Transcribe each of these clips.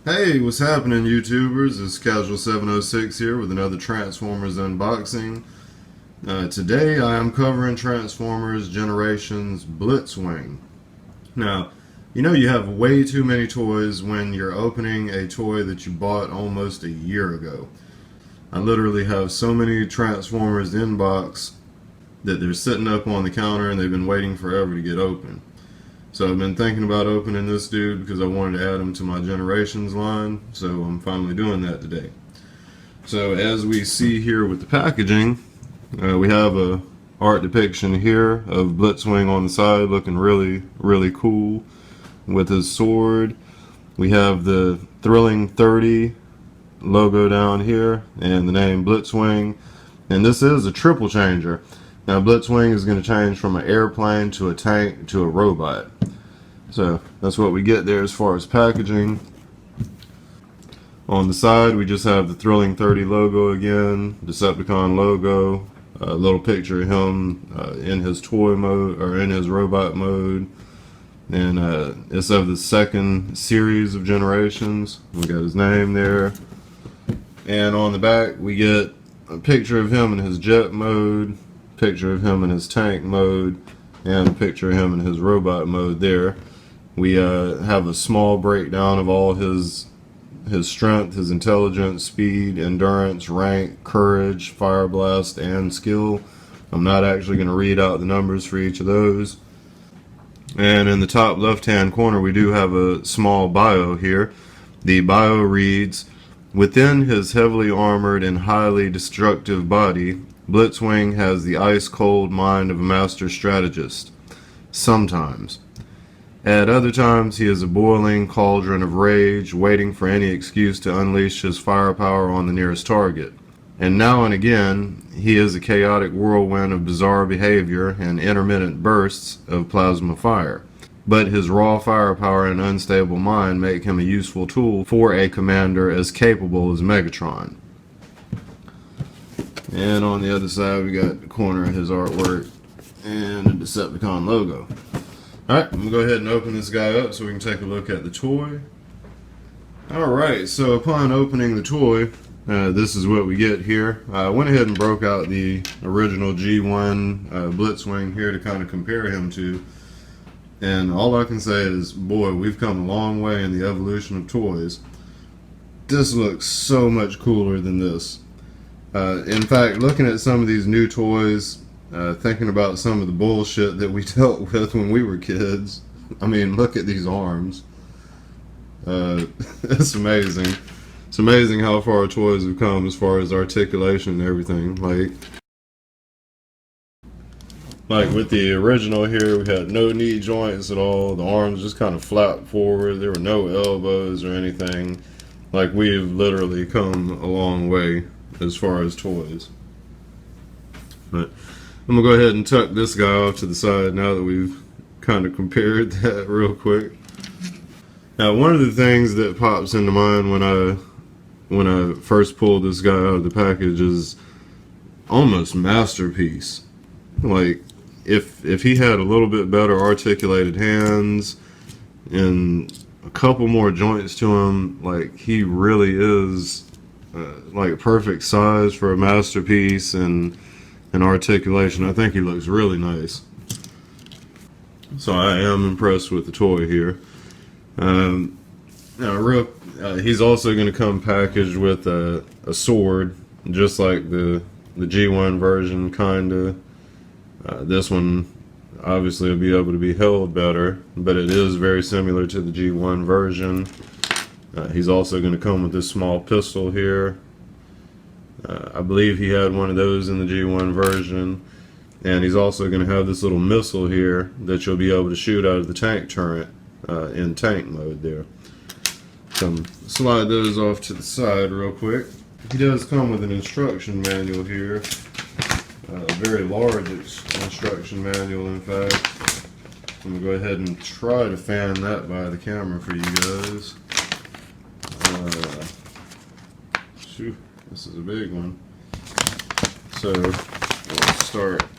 Hey, what's happening, YouTubers? It's Casual706 here with another Transformers unboxing. Today I am covering Transformers Generations Blitzwing. Now, you know you have way too many toys when you're opening a toy that you bought almost a year ago. I literally have so many Transformers in box that they're sitting up on the counter and they've been waiting forever to get open. So I've been thinking about opening this dude because I wanted to add him to my Generations line, so I'm finally doing that today. So as we see here with the packaging, we have a art depiction here of Blitzwing on the side looking really cool with his sword. We have the Thrilling 30 logo down here and the name Blitzwing, and this is a triple changer. Now Blitzwing is going to change from an airplane to a tank to a robot. So that's what we get there as far as packaging. On the side we just have the Thrilling 30 logo again, Decepticon logo, a little picture of him in his toy mode or in his robot mode. And it's of the second series of Generations. We got his name there. And on the back we get a picture of him in his jet mode, picture of him in his tank mode, and a picture of him in his robot mode there. We have a small breakdown of all his strength, his intelligence, speed, endurance, rank, courage, fire blast, and skill. I'm not actually going to read out the numbers for each of those. And in the top left-hand corner we do have a small bio here. The bio reads, "Within his heavily armored and highly destructive body, Blitzwing has the ice-cold mind of a master strategist. Sometimes. At other times, he is a boiling cauldron of rage, waiting for any excuse to unleash his firepower on the nearest target. And now and again, he is a chaotic whirlwind of bizarre behavior and intermittent bursts of plasma fire. But his raw firepower and unstable mind make him a useful tool for a commander as capable as Megatron." And on the other side, we got the corner of his artwork and the Decepticon logo. Alright, I'm going to go ahead and open this guy up so we can take a look at the toy. Alright, so upon opening the toy, this is what we get here. I went ahead and broke out the original G1 Blitzwing here to kind of compare him to. And all I can say is, boy, we've come a long way in the evolution of toys. This looks so much cooler than this. In fact, looking at some of these new toys, thinking about some of the bullshit that we dealt with when we were kids. I mean, look at these arms. It's amazing. It's amazing how far toys have come as far as articulation and everything. Like with the original here, we had no knee joints at all. The arms just kind of flapped forward. There were no elbows or anything. Like, we've literally come a long way as far as toys. But I'm going to go ahead and tuck this guy off to the side now that we've kind of compared that real quick. Now, one of the things that pops into mind when I first pulled this guy out of the package is almost masterpiece. Like, if he had a little bit better articulated hands and a couple more joints to him, like, he really is like perfect size for a masterpiece and articulation. I think he looks really nice. So I am impressed with the toy here. He's also going to come packaged with a sword, just like the G1 version, kinda. This one obviously will be able to be held better, but it is very similar to the G1 version. He's also going to come with this small pistol here. I believe he had one of those in the G1 version. And he's also going to have this little missile here that you'll be able to shoot out of the tank turret in tank mode there. So slide those off to the side real quick. He does come with an instruction manual here. A very large instruction manual, in fact. I'm going to go ahead and try to fan that by the camera for you guys. Shoot, this is a big one. So we'll start at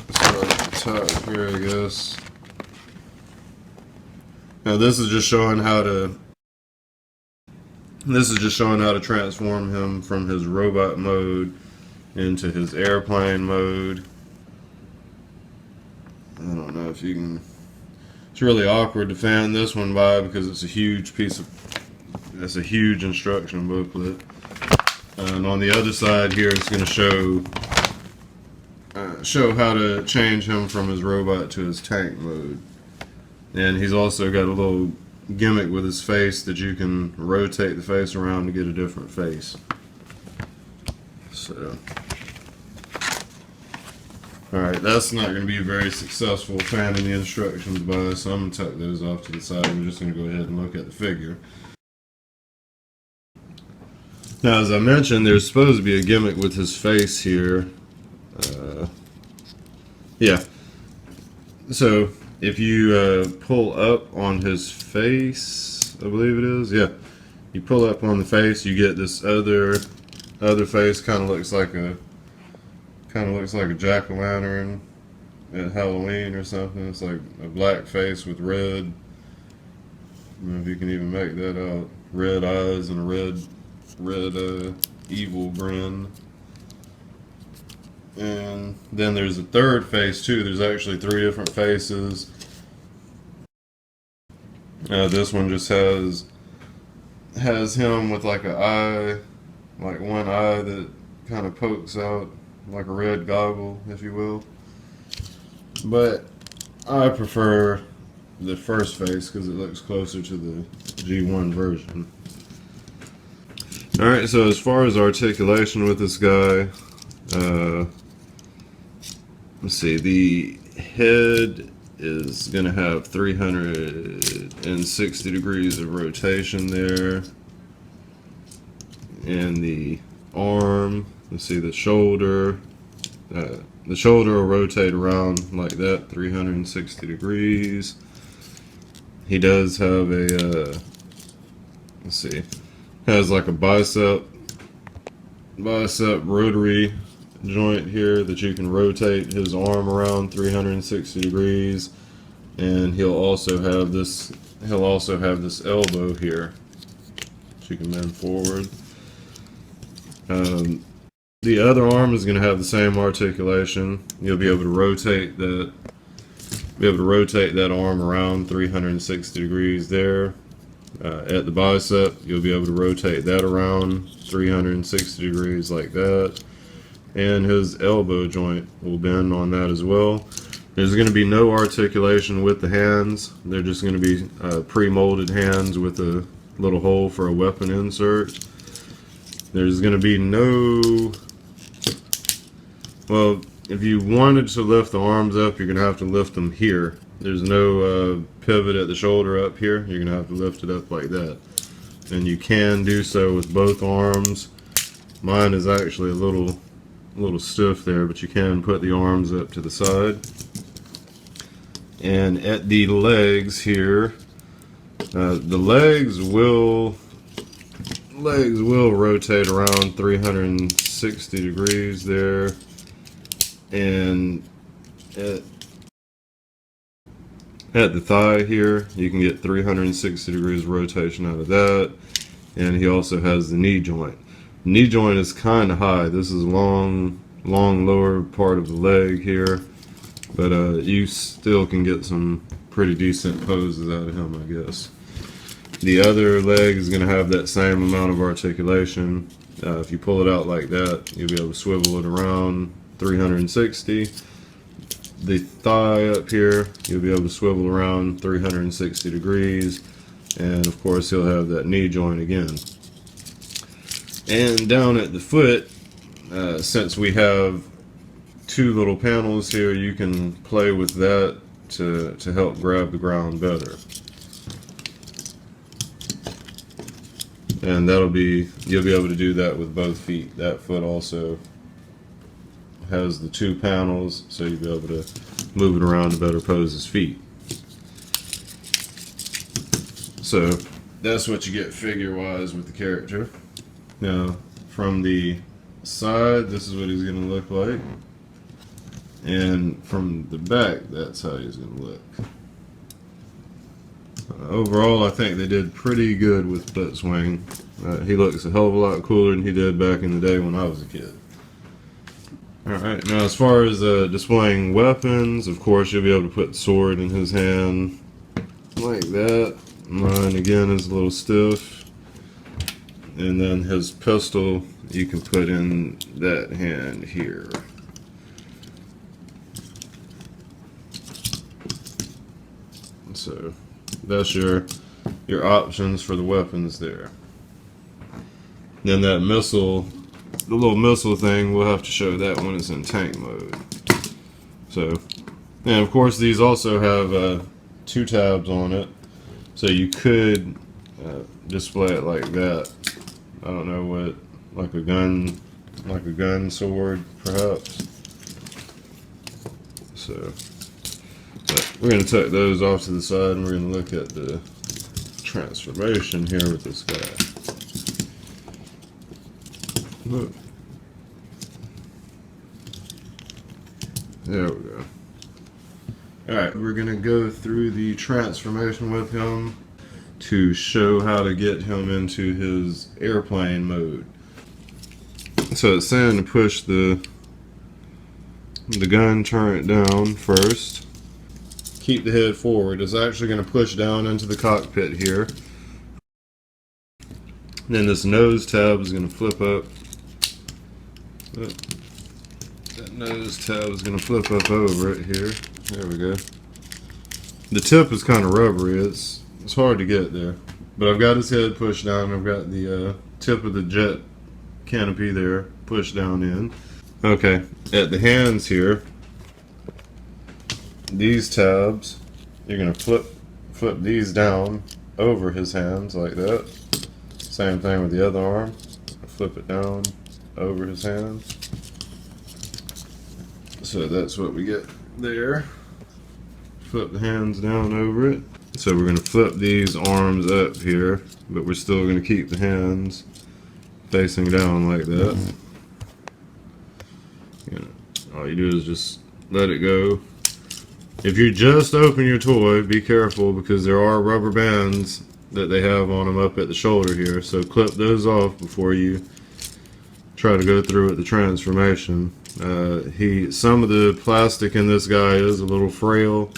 the top here, I guess. Now this is just showing how to This is just showing how to transform him from his robot mode into his airplane mode. I don't know if you can. It's really awkward to fan this one by because it's a huge piece of. It's a huge instruction booklet. And on the other side here, it's going to show how to change him from his robot to his tank mode. And he's also got a little gimmick with his face that you can rotate the face around to get a different face. So, alright, that's not going to be very successful fanning the instructions by, so I'm going to tuck those off to the side. We're just going to go ahead and look at the figure. Now, as I mentioned, there's supposed to be a gimmick with his face here. Yeah. So, if you pull up on his face, I believe it is, yeah. You pull up on the face, you get this other face. Kind of looks like a jack-o'-lantern at Halloween or something. It's like a black face with red. I don't know if you can even make that out. Red eyes and a red evil grin. And then there's a third face too. There's actually 3 different faces. This one just has him with like an eye, like one eye that kind of pokes out like a red goggle, if you will. But I prefer the first face because it looks closer to the G1 version. Alright, so as far as articulation with this guy, let's see, the head is going to have 360 degrees of rotation there. And the arm, let's see, the shoulder will rotate around like that, 360 degrees. He does have a, let's see, has like a bicep rotary joint here that you can rotate his arm around 360 degrees, and he'll also have this elbow here that you can bend forward. The other arm is going to have the same articulation. You'll be able to rotate that arm around 360 degrees there. At the bicep, you'll be able to rotate that around 360 degrees like that. And his elbow joint will bend on that as well. There's going to be no articulation with the hands. They're just going to be pre-molded hands with a little hole for a weapon insert. There's going to be no... Well, if you wanted to lift the arms up, you're going to have to lift them here. There's no pivot at the shoulder up here. You're going to have to lift it up like that. And you can do so with both arms. Mine is actually a little stiff there, but you can put the arms up to the side. And at the legs here, the legs will rotate around 360 degrees there. And at the thigh here, you can get 360 degrees rotation out of that. And he also has the knee joint. Knee joint is kind of high. This is long lower part of the leg here, but you still can get some pretty decent poses out of him, I guess. The other leg is going to have that same amount of articulation. If you pull it out like that, you'll be able to swivel it around 360. The thigh up here, you'll be able to swivel around 360 degrees, and of course he'll have that knee joint again. And down at the foot, since we have 2 little panels here, you can play with that to help grab the ground better. And you'll be able to do that with both feet. That foot also has the 2 panels, so you'll be able to move it around to better pose his feet. So that's what you get figure-wise with the character. Now, from the side, this is what he's going to look like. And from the back, that's how he's going to look. Overall, I think they did pretty good with Blitzwing. He looks a hell of a lot cooler than he did back in the day when I was a kid. Alright, now as far as displaying weapons, of course you'll be able to put the sword in his hand like that. Mine again is a little stiff. And then his pistol you can put in that hand here. So that's your options for the weapons there. Then that missile, the little missile thing, we'll have to show that when it's in tank mode. So, and of course these also have 2 tabs on it, so you could display it like that. I don't know what, like a gun sword perhaps. So, but we're going to take those off to the side and we're going to look at the transformation here with this guy. Look. There we go. Alright, we're going to go through the transformation with him to show how to get him into his airplane mode. So it's saying to push the gun, turn it down first. Keep the head forward. It's actually going to push down into the cockpit here. Then this nose tab is going to flip up. That nose tab is going to flip up over it here. There we go. The tip is kind of rubbery. It's hard to get there. But I've got his head pushed down. I've got the tip of the jet canopy there pushed down in. Okay, at the hands here, these tabs, you're going to flip these down over his hands like that. Same thing with the other arm. Flip it down over his hands. So that's what we get there. Flip the hands down over it. So we're going to flip these arms up here, but we're still going to keep the hands facing down like that. All you do is just let it go. If you just open your toy, be careful because there are rubber bands that they have on them up at the shoulder here. So clip those off before you try to go through with the transformation. Some of the plastic in this guy is a little frail,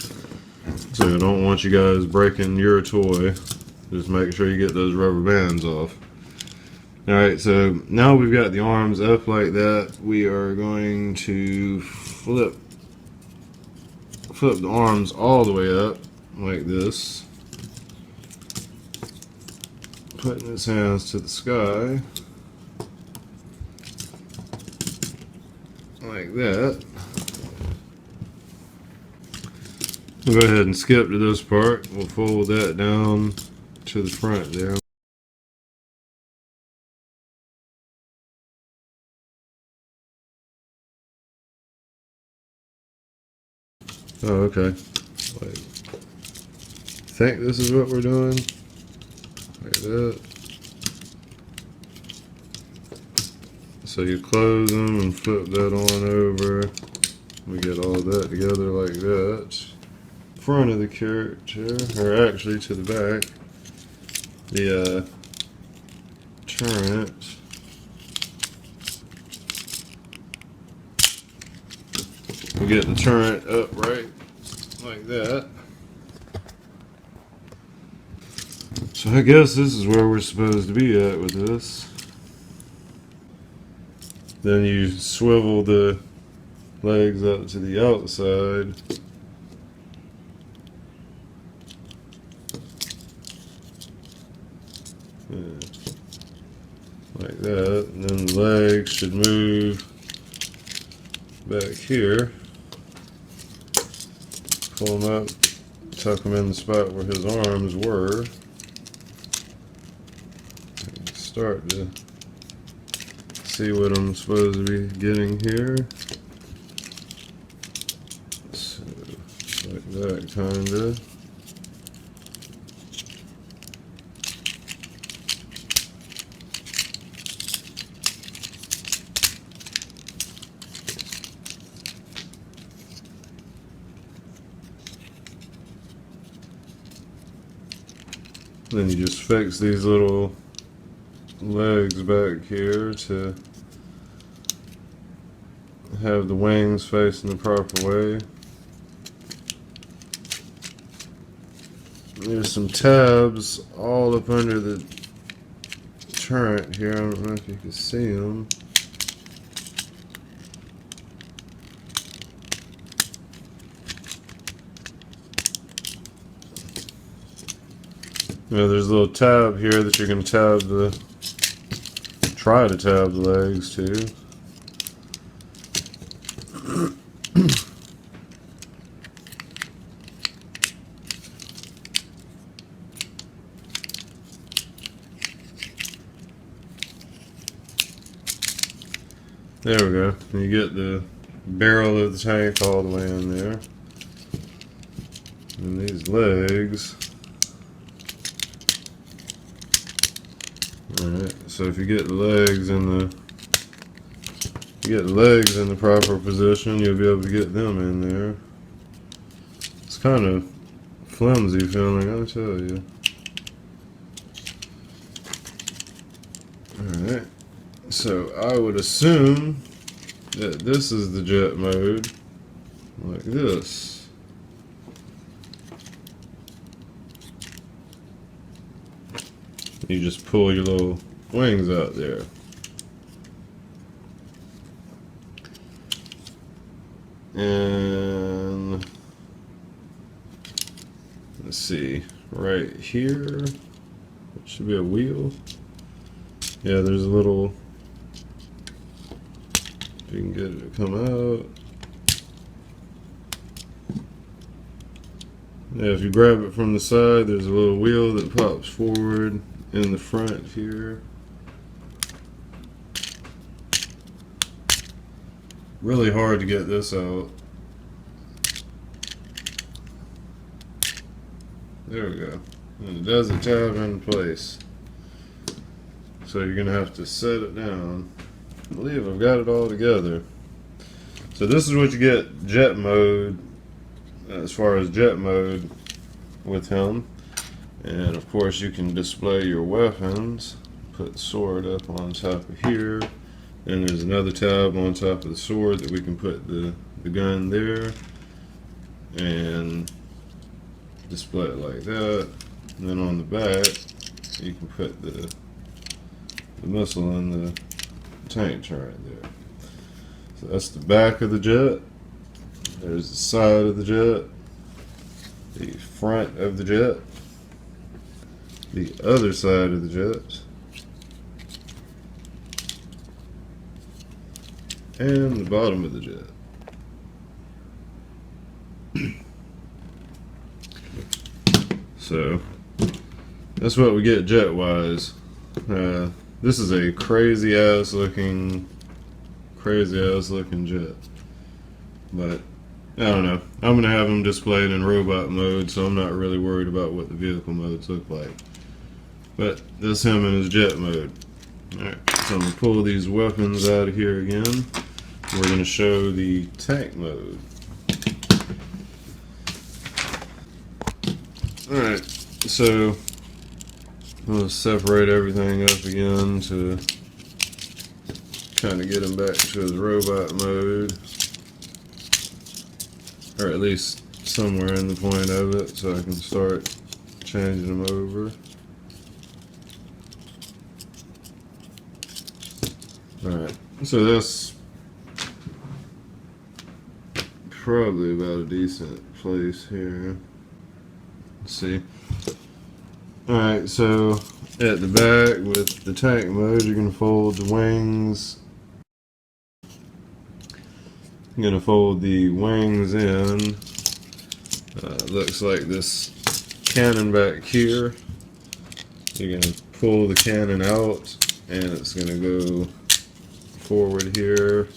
so I don't want you guys breaking your toy. Just make sure you get those rubber bands off. Alright, so now we've got the arms up like that. We are going to flip the arms all the way up like this. Putting his hands to the sky. Like that. We'll go ahead and skip to this part. We'll fold that down to the front there. Oh, okay. Wait. I think this is what we're doing. Like that. So you close them and flip that on over. We get all that together like that. Front of the character, or actually to the back. The turret. We get the turret upright like that. So I guess this is where we're supposed to be at with this. Then you swivel the legs up to the outside. Like that. And then the legs should move back here. Pull them up, tuck them in the spot where his arms were. Start to see what I'm supposed to be getting here. So, like that, kinda. Then you just fix these little legs back here to have the wings facing the proper way. There's some tabs all up under the turret here. I don't know if you can see them. Yeah, there's a little tab here that you're going to try to tab the legs to. There we go. You get the barrel of the tank all the way in there. And these legs. Alright, so if you get the legs in the proper position, you'll be able to get them in there. It's kind of flimsy feeling, I'll tell you. Alright, so I would assume that this is the jet mode, like this. You just pull your little wings out there. And let's see, right here, it should be a wheel. Yeah, there's a little, if you can get it to come out. Yeah, if you grab it from the side, there's a little wheel that pops forward in the front here. Really hard to get this out. There we go. And it doesn't tab in place. So you're gonna have to set it down. I believe I've got it all together. So this is what you get jet mode, as far as jet mode with him. And of course you can display your weapons. Put the sword up on top of here. And there's another tab on top of the sword that we can put the gun there. And display it like that. And then on the back you can put the missile in the tank turret there. So that's the back of the jet. There's the side of the jet. The front of the jet. The other side of the jet. And the bottom of the jet. So that's what we get jet wise. This is a crazy ass looking jet. But I don't know. I'm gonna have them displayed in robot mode, so I'm not really worried about what the vehicle modes look like. But that's him in his jet mode. Alright, so I'm gonna pull these weapons out of here again. We're gonna show the tank mode. Alright, so we'll separate everything up again to kind of get him back to his robot mode. Or at least somewhere in the point of it, so I can start changing them over. Alright, so that's probably about a decent place here. Let's see. Alright, so at the back with the tank mode, you're going to fold the wings. I'm going to fold the wings in. Looks like this cannon back here. You're going to pull the cannon out and it's going to go forward here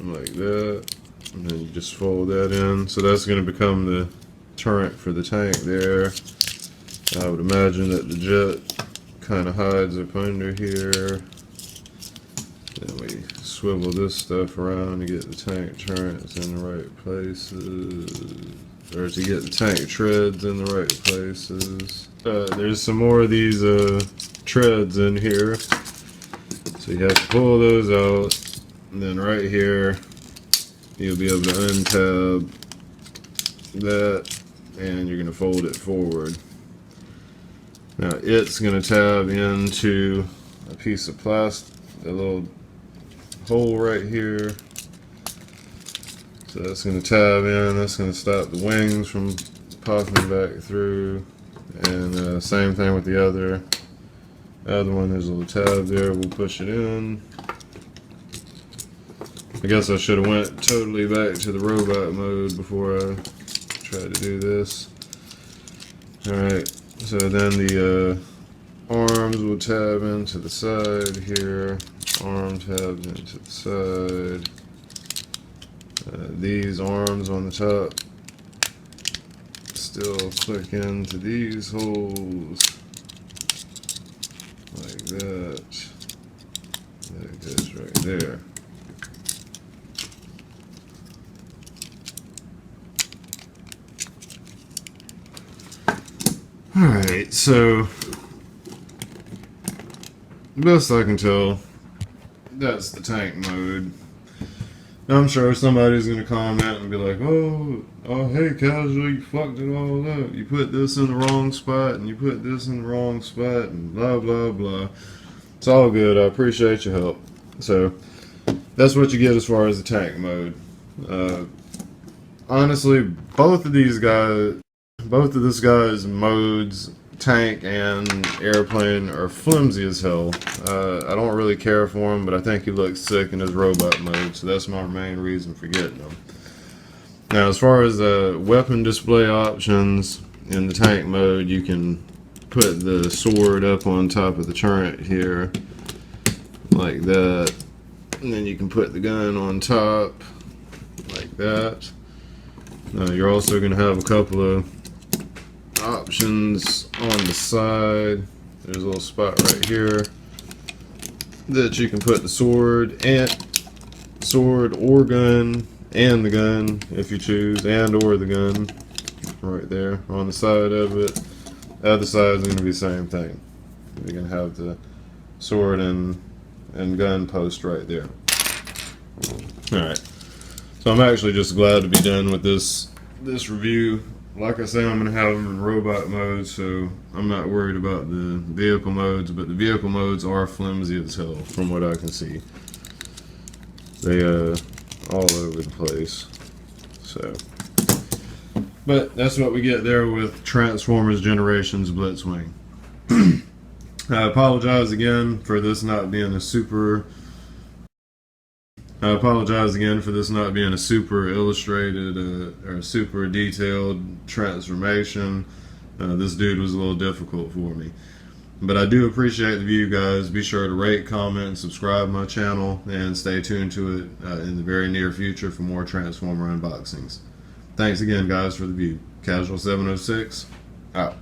like that, and then you just fold that in. So that's going to become the turret for the tank there. I would imagine that the jet kind of hides up under here. Then we swivel this stuff around to get the tank turrets in the right places. or to get the tank treads in the right places. There's some more of these treads in here, so you have to pull those out, and then right here you'll be able to untab that, and you're going to fold it forward. Now it's going to tab into a piece of plastic, a little hole right here. So that's going to tab in, that's going to stop the wings from popping back through. And same thing with the other one, there's a little tab there, we'll push it in. I guess I should have went totally back to the robot mode before I tried to do this. Alright, so then the arms will tab into the side here, arm tabs into the side. These arms on the top still click into these holes like that. That goes right there. Alright, so best I can tell, that's the tank mode. I'm sure somebody's going to comment and be like, oh, hey, Casual, you fucked it all up. You put this in the wrong spot, and you put this in the wrong spot, and blah, blah, blah. It's all good. I appreciate your help. So, that's what you get as far as the tank mode. Honestly, both of this guy's modes, tank and airplane, are flimsy as hell. I don't really care for him, but I think he looks sick in his robot mode, so that's my main reason for getting him. Now, as far as weapon display options, in the tank mode, you can put the sword up on top of the turret here, like that, and then you can put the gun on top, like that. Now, you're also going to have a couple of options on the side. There's a little spot right here that you can put the sword or gun, and the gun if you choose, and or the gun right there on the side of it. The other side is going to be the same thing. You're going to have the sword and gun post right there. Alright, so I'm actually just glad to be done with this review. Like I say, I'm going to have them in robot mode, so I'm not worried about the vehicle modes, but the vehicle modes are flimsy as hell from what I can see. They all over the place. So, but that's what we get there with Transformers Generations Blitzwing. I apologize again for this not being a super illustrated or super detailed transformation. This dude was a little difficult for me. But I do appreciate the view, guys. Be sure to rate, comment, and subscribe my channel, and stay tuned to it in the very near future for more Transformer unboxings. Thanks again, guys, for the view. Casual 706, out.